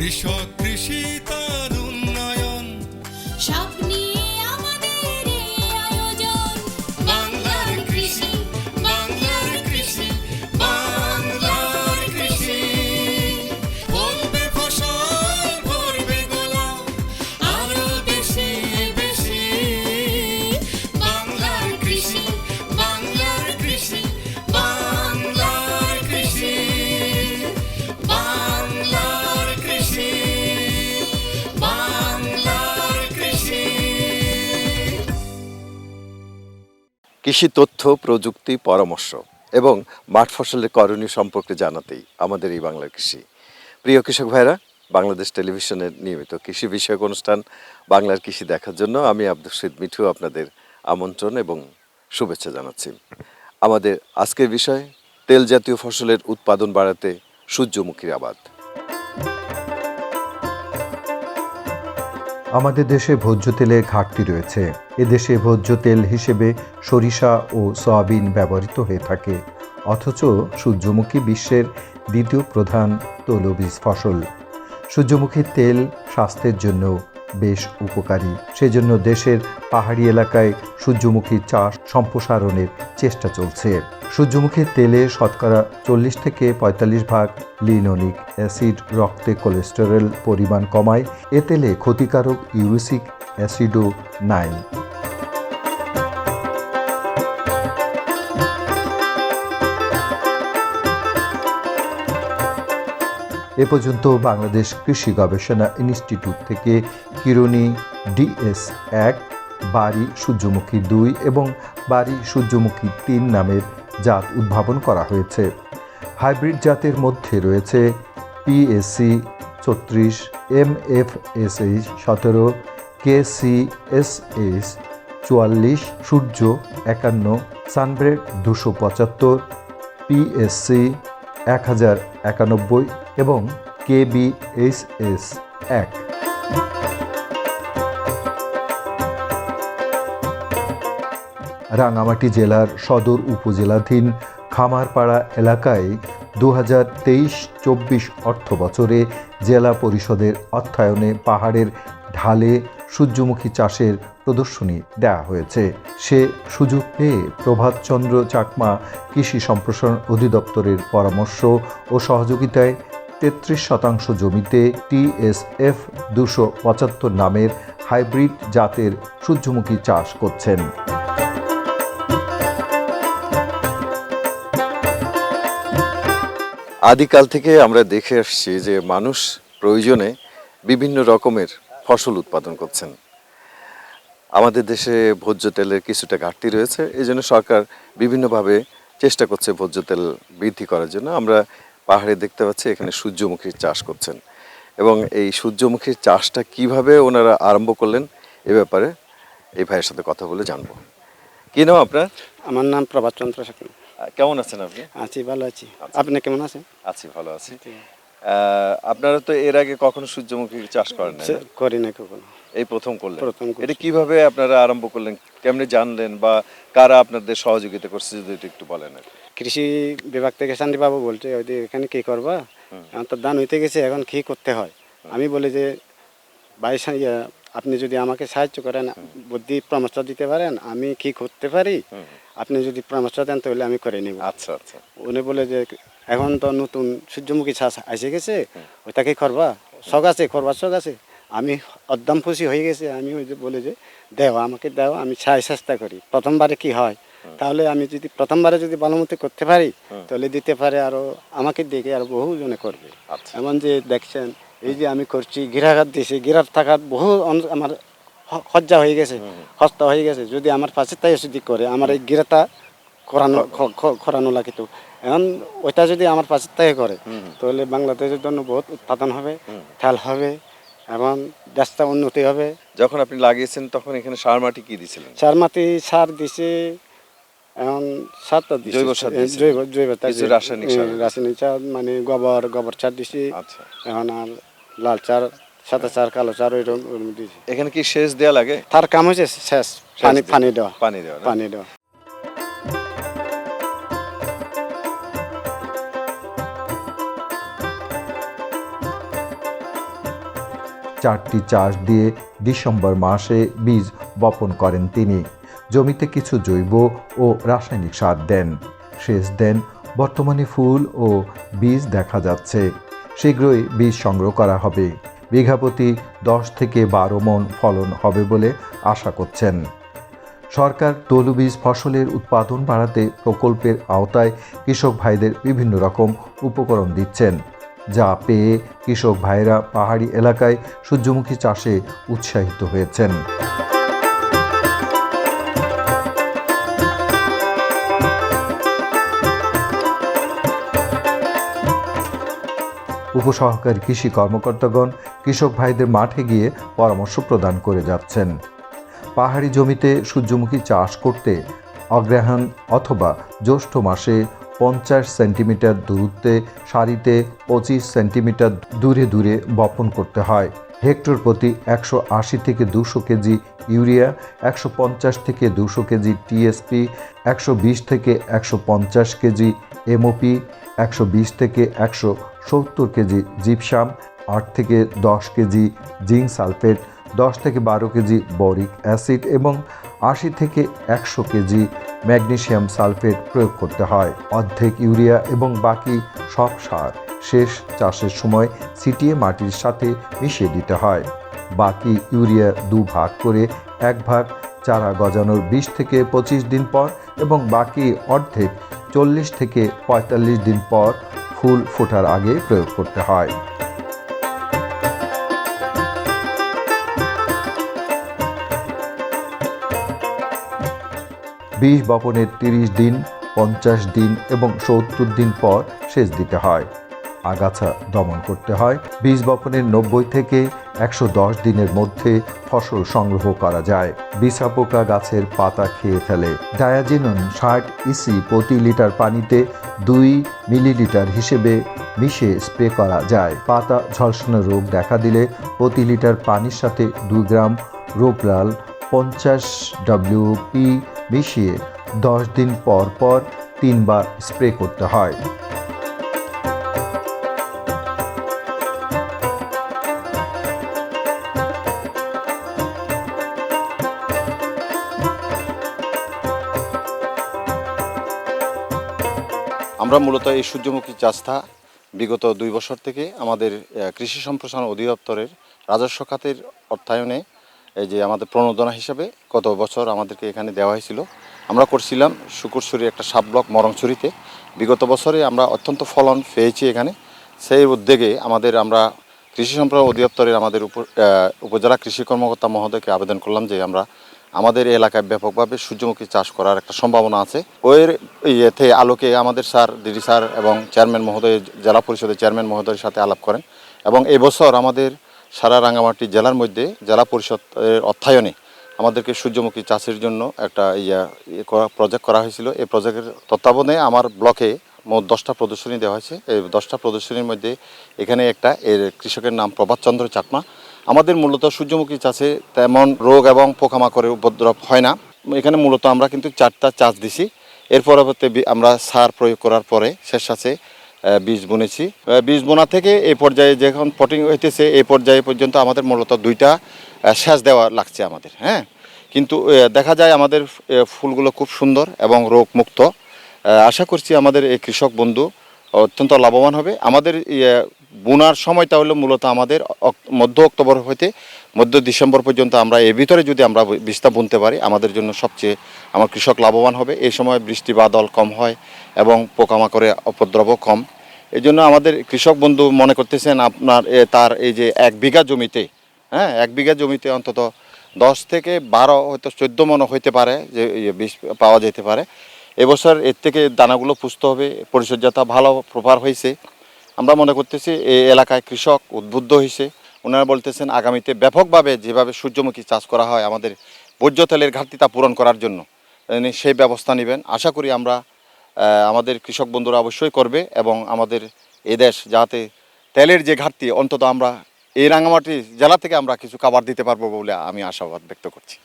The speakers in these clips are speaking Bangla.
কৃষক কৃষি তার উন্নয়ন সব নিয়ে আমাদের এই আয়োজন। বাংলার কৃষি বাংলার কৃষি বাংলার কৃষি ফলবে ফসল ভরবে গোলা আরো বেশি বেশি বাংলার কৃষি বাংলার কৃষি বাংলার কৃষি বাংলার কৃষি বাংলার কৃষি। কৃষি তথ্য প্রযুক্তি পরামর্শ এবং মাঠ ফসলের করণীয় সম্পর্কে জানাতেই আমাদের এই বাংলার কৃষি। প্রিয় কৃষক ভাইরা, বাংলাদেশ টেলিভিশনের নিয়মিত কৃষি বিষয়ক অনুষ্ঠান বাংলার কৃষি দেখার জন্য আমি আব্দুল শহীদ মিঠু আপনাদের আমন্ত্রণ এবং শুভেচ্ছা জানাচ্ছি। আমাদের আজকের বিষয় তেল জাতীয় ফসলের উৎপাদন বাড়াতে সূর্যমুখীর আবাদ। আমাদের দেশে ভোজ্য তেলের ঘাটতি রয়েছে। এদেশে ভোজ্য তেল হিসেবে সরিষা ও সয়াবিন ব্যবহৃত হয়ে থাকে, অথচ সূর্যমুখী বিশ্বের দ্বিতীয় প্রধান তৈলবীজ ফসল। সূর্যমুখীর তেল স্বাস্থ্যের জন্য বেশ উপকারী, সেজন্য দেশের পাহাড়ি এলাকায় সূর্যমুখীর চাষ সম্প্রসারণের চেষ্টা চলছে। সূর্যমুখীর তেলে শতকরা 40 থেকে 45% লিনোলিক অ্যাসিড রক্তে কোলেস্টেরল পরিমাণ কমায়। এ তেলে ক্ষতিকারক ইউরিক অ্যাসিডও নাই। এ পর্যন্ত বাংলাদেশ কৃষি গবেষণা ইনস্টিটিউট থেকে কিরণী DS-1, বাড়ি সূর্যমুখী 2 এবং বাড়ি সূর্যমুখী 3 নামের জাত উদ্ভাবন করা হয়েছে। হাইব্রিড জাতের মধ্যে রয়েছে PSC 34, MFSH 17, KCSS 44, সূর্য 51, সানব্রেড 275, PSC 1091 এবং KBHS 1। রাঙামাটি জেলার সদর উপজেলাধীন খামারপাড়া এলাকায় 2023-24 অর্থ বছরে জেলা পরিষদের অর্থায়নে পাহাড়ের ঢালে সূর্যমুখী চাষের প্রদর্শনী দেওয়া হয়েছে। সে সুযোগ পেয়ে প্রভাতচন্দ্র চাকমা কৃষি সম্প্রসারণ অধিদপ্তরের পরামর্শ ও সহযোগিতায় 33% জমিতে TSF 275 নামের হাইব্রিড জাতের সূর্যমুখী চাষ করছেন। আদিকাল থেকে আমরা দেখে আসছি যে মানুষ প্রয়োজনে বিভিন্ন রকমের ফসল উৎপাদন করছেন। আমাদের দেশে ভোজ্য তেলের কিছুটা ঘাটতি রয়েছে, এই জন্য সরকার বিভিন্নভাবে চেষ্টা করছে ভোজ্য তেল বৃদ্ধি করার জন্য। আমরা পাহাড়ে দেখতে পাচ্ছি এখানে সূর্যমুখীর চাষ করছেন, এবং এই সূর্যমুখীর চাষটা কিভাবে ওনারা আরম্ভ করলেন এ ব্যাপারে এই ভাইয়ের সাথে কথা বলে জানবো। কি নাম আপনার? আমার নাম প্রভাতচন্দ্র চাকমা। কেমন আছেন আপনি? আছি, ভালো আছি। আপনি কেমন আছেন? আছি, ভালো আছি। আপনারা তো এর আগে কখনো সূর্যমুখী চাষ করেন না? করি না কখনো, এই প্রথম করলেন। করছি। এটা কিভাবে আপনারা আরম্ভ করলেন, কেমনে জানলেন, বা কারা আপনাদের সহযোগিতা করছে যদি একটু বলেন। কৃষি বিভাগ থেকে শান্তিবাবু বলছে ওই যে এখানে কি করবা, এখন তো ধান হইতে গেছে, এখন কি করতে হয়। আমি বলি যে ভাই আপনি যদি আমাকে সাহায্য করেন, বুদ্ধি পরামর্শ দিতে পারেন, আমি কি করতে পারি, আপনি যদি পরামর্শ দেন তাহলে আমি করে নিব। আচ্ছা আচ্ছা। উনি বলে যে এখন তো নতুন সূর্যমুখী চাষ এসে গেছে, ওইটাকে করবা, শখ আছে, করবার শখ আছে। আমি অদ্যম খুশি হয়ে গেছে। আমি ওই যে বলে যে দেওয়া আমাকে দেওয়া, আমি চেষ্টা করি প্রথমবারে কি হয়। তাহলে আমি যদি প্রথমবারে যদি ভালো মতো করতে পারি তাহলে দিতে পারে, আরও আমাকে দেখে আর বহু জনে করবে। এমন যে দেখছেন এই যে আমি করছি, গিরাঘাত দিয়েছি, গিরার থাকার বহু আমার খরচা হয়ে গেছে, খরচা হয়ে গেছে। যদি আমার পাশে তাই যদি করে আমার এই গিরাটা করানো লাগে, তো এখন ওইটা যদি আমার পাশে তাই করে তাহলে বাংলাদেশের জন্য বহুত উৎপাদন হবে, তেল হবে এবং দেশটা উন্নতি হবে। যখন আপনি লাগিয়েছেন তখন এখানে সার মাটি কি দিয়েছিলেন? সার মাটি সার দিছে, এখন সার তো দিছে, জৈব সার, জৈব রাসায়নিক সার মানে গোবর সার দিছি। আচ্ছা। এখন আর লাল চার, সাদা চার, কালো চার ওইরকম দিছি। এখানে কি সেচ দেওয়া লাগে? তার কাম হয়েছে শেষ, পানি দেওয়া। পানি দেওয়া। 4টি চাষ দিয়ে ডিসেম্বর মাসে বীজ বপন করেন তিনি। জমিতে কিছু জৈব ও রাসায়নিক সার দেন, সেচ দেন। বর্তমানে ফুল ও বীজ দেখা যাচ্ছে। শীঘ্রই বীজ সংগ্রহ করা হবে। বিঘা প্রতি 10 থেকে 12 মণ ফলন হবে বলে আশা করছেন। সরকার তৈলবীজ ফসলের উৎপাদন বাড়াতে প্রকল্পের আওতায় কৃষক ভাইদের বিভিন্ন রকম উপকরণ দিচ্ছেন, যা পেয়ে কৃষক ভাইরা পাহাড়ি এলাকায় সূর্যমুখী চাষে উৎসাহিত হয়েছেন। উপসহকারী কৃষি কর্মকর্তাগণ কৃষক ভাইদের মাঠে গিয়ে পরামর্শ প্রদান করে যাচ্ছেন। পাহাড়ি জমিতে সূর্যমুখী চাষ করতে অগ্রহায়ণ অথবা জ্যৈষ্ঠ মাসে 50 সেন্টিমিটার দূরত্বে সারিতে 25 সেন্টিমিটার দূরে দূরে বপন করতে হয়। হেক্টর প্রতি 180 থেকে 200 কেজি ইউরিয়া, 150 থেকে 200 কেজি টিএসপি, 120 থেকে 150 কেজি এমওপি, 120 থেকে 170 কেজি জিপসাম, 8 থেকে 10 কেজি জিঙ্ক সালফেট, 10 থেকে 12 কেজি বরিক অ্যাসিড এবং 80 থেকে 100 কেজি ম্যাগনেসিয়াম সালফেট প্রয়োগ করতে হয়। অর্ধেক ইউরিয়া এবং বাকি সব সার শেষ চাষের সময় ছিটিয়ে মাটির সাথে মিশিয়ে দিতে হয়। বাকি ইউরিয়া 2 ভাগ করে 1 ভাগ চারা গজানোর 20 থেকে 25 দিন পর এবং বাকি অর্ধেক 40 থেকে 45 দিন পর ফুল ফোটার আগে প্রয়োগ করতে হয়। বীজ বপনের 30 দিন, 50 দিন এবং 70 দিন পর সেচ দিতে হয়। আগাছা দমন করতে হয়। বীজ বপনের 90 থেকে 110 দিনের মধ্যে ফসল সংগ্রহ করা যায়। বিছা পোকা গাছের পাতা খেয়ে ফেলে। ডায়াজিনন 60 ইসি প্রতি লিটার পানিতে 2 মিলিলিটার হিসেবে মিশিয়ে স্প্রে করা যায়। পাতা ঝলসানো রোগ দেখা দিলে প্রতি লিটার পানির সাথে 2 গ্রাম রোপরাল 50 WP মিশিয়ে 10 দিন পর পর 3 বার স্প্রে করতে হয়। আমরা মূলত এই সূর্যমুখী চাষটা বিগত 2 বছর থেকে আমাদের কৃষি সম্প্রসারণ অধিদপ্তরের রাজস্ব খাতের অর্থায়নে এই যে আমাদের প্রণোদনা হিসাবে গত বছর আমাদেরকে এখানে দেওয়া হয়েছিল। আমরা করছিলাম শুকুরছড়ি একটা সাব ব্লক মরংছড়িতে। বিগত বছরে আমরা অত্যন্ত ফলন পেয়েছি এখানে। সেই উদ্যোগে আমরা কৃষি সম্প্রসারণ অধিদপ্তরের আমাদের উপজেলা কৃষি কর্মকর্তা মহোদয়কে আবেদন করলাম যে আমাদের এলাকায় ব্যাপকভাবে সূর্যমুখী চাষ করার একটা সম্ভাবনা আছে। ওর ইয়েতে আলোকে আমাদের স্যার, ডিডি স্যার এবং চেয়ারম্যান মহোদয়, জেলা পরিষদের চেয়ারম্যান মহোদয়ের সাথে আলাপ করেন এবং এবছর আমাদের সারা রাঙ্গামাটি জেলার মধ্যে জেলা পরিষদের অর্থায়নে আমাদেরকে সূর্যমুখী চাষের জন্য একটা প্রজেক্ট করা হয়েছিল। এই প্রজেক্টের তত্ত্বাবধানে আমার ব্লকে মোট 10টা প্রদর্শনী দেওয়া হয়েছে। এই 10টা প্রদর্শনীর মধ্যে এখানে একটা এর কৃষকের নাম প্রভাত চন্দ্র চাকমা। আমাদের মূলত সূর্যমুখী চাষে তেমন রোগ এবং পোকামাকড়ের উপদ্রব হয় না। এখানে মূলত আমরা কিন্তু 4টা চাষ দিছি। এর পরবর্তী আমরা সার প্রয়োগ করার পরে শেষ আছে বীজ বুনেছি। বীজ বোনা থেকে এই পর্যায়ে যখন পটিং হইতেছে এই পর্যায়ে পর্যন্ত আমাদের মূলত 2টা সেচ দেওয়া লাগছে আমাদের। কিন্তু দেখা যায় আমাদের ফুলগুলো খুব সুন্দর এবং রোগ মুক্ত। আশা করছি আমাদের এই কৃষক বন্ধু অত্যন্ত লাভবান হবে। আমাদের বোনার সময়টা হলো মূলত আমাদের মধ্য অক্টোবর হইতে মধ্য ডিসেম্বর পর্যন্ত। আমরা এর ভিতরে যদি আমরা বীজটা বুনতে পারি আমাদের জন্য সবচেয়ে আমার কৃষক লাভবান হবে। এই সময় বৃষ্টি বাদল কম হয় এবং পোকামাকড়ের উপদ্রবও কম। এই জন্য আমাদের কৃষক বন্ধু মনে করতেছেন আপনার তার এই যে 1 বিঘা জমিতে 1 বিঘা জমিতে অন্তত 10 থেকে 12 হয়তো 14 মণ হইতে পারে যে বীজ পাওয়া যেতে পারে। এবছর এর থেকে দানাগুলো পুষ্ট হবে, পরিচর্যাটা ভালো প্রপার হয়েছে। আমরা মনে করতেছি এই এলাকায় কৃষক উদ্বুদ্ধ হয়েছে। ওনারা বলতেছেন আগামীতে ব্যাপকভাবে যেভাবে সূর্যমুখী চাষ করা হয় আমাদের ভোজ্য তেলের ঘাটতিটা পূরণ করার জন্য সেই ব্যবস্থা নেবেন। আশা করি আমাদের কৃষক বন্ধুরা অবশ্যই করবে এবং আমাদের এই দেশ যাতে তেলের যে ঘাটতি অন্তত আমরা এই রাঙ্গামাটি জেলা থেকে আমরা কিছু খাবার দিতে পারবো বলে আমি আশাবাদ ব্যক্ত করছি।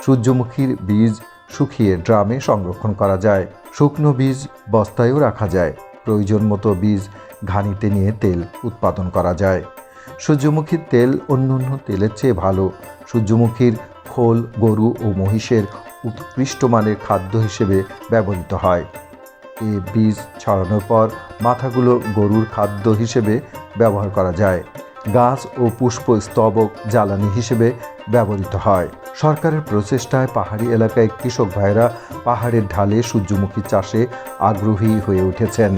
সূর্যমুখীর বীজ শুকিয়ে ড্রামে সংরক্ষণ করা যায়। শুকনো বীজ বস্তায়ও রাখা যায়। প্রয়োজন মতো বীজ ঘানিতে নিয়ে তেল উৎপাদন করা যায়। সূর্যমুখীর তেল অন্যান্য তেলের চেয়ে ভালো। সূর্যমুখীর খোল গরু ও মহিষের উৎকৃষ্ট মানের খাদ্য হিসেবে ব্যবহৃত হয়। এই বীজ ছড়ানোর পর মাথাগুলো গরুর খাদ্য হিসেবে ব্যবহার করা যায়। গাছ ও পুষ্প স্তবক জ্বালানি হিসেবে ব্যবহৃত হয়। সরকারের প্রচেষ্টায় পাহাড়ি এলাকায় কৃষক ভাইরা পাহাড়ের ঢালে সূর্যমুখী চাষে আগ্রহী হয়ে উঠেছেন।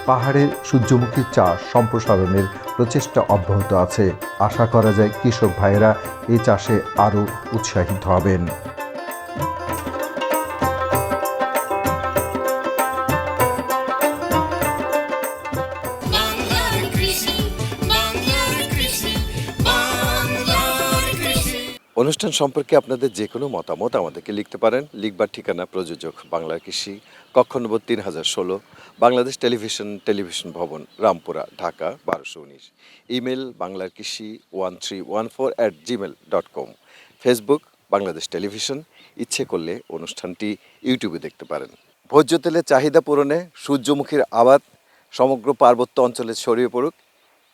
পাহাড়ের সূর্যমুখী চাষ সম্প্রসারণের প্রচেষ্টা অব্যাহত আছে। আশা করা যায় কৃষক ভাইয়েরা এই চাষে আরও উৎসাহিত হবেন। বাংলার কৃষি বাংলার কৃষি বাংলার কৃষি। অনুষ্ঠান সম্পর্কে আপনাদের যে কোনো মতামত আমাদেরকে লিখতে পারেন। লিখবার ঠিকানা প্রযোজক বাংলার কৃষি, কক্ষ নম্বর 3016, বাংলাদেশ টেলিভিশন ভবন, রামপুরা, ঢাকা 1219। ইমেল বাংলার কৃষি 1314@gmail.com। Facebook Bangladesh television. ইচ্ছে করলে অনুষ্ঠানটি ইউটিউবে দেখতে পারেন। ভোজ্য তেলের চাহিদা পূরণে সূর্যমুখীর আবাদ সমগ্র পার্বত্য অঞ্চলে ছড়িয়ে পড়ুক,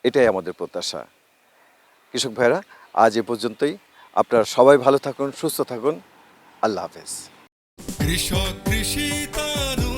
এটাই আমাদের প্রত্যাশা। কৃষক ভাইরা, আজ এ পর্যন্তই। আপনারা সবাই ভালো থাকুন, সুস্থ থাকুন। আল্লাহ হাফেজ। কৃষক কৃষি তারু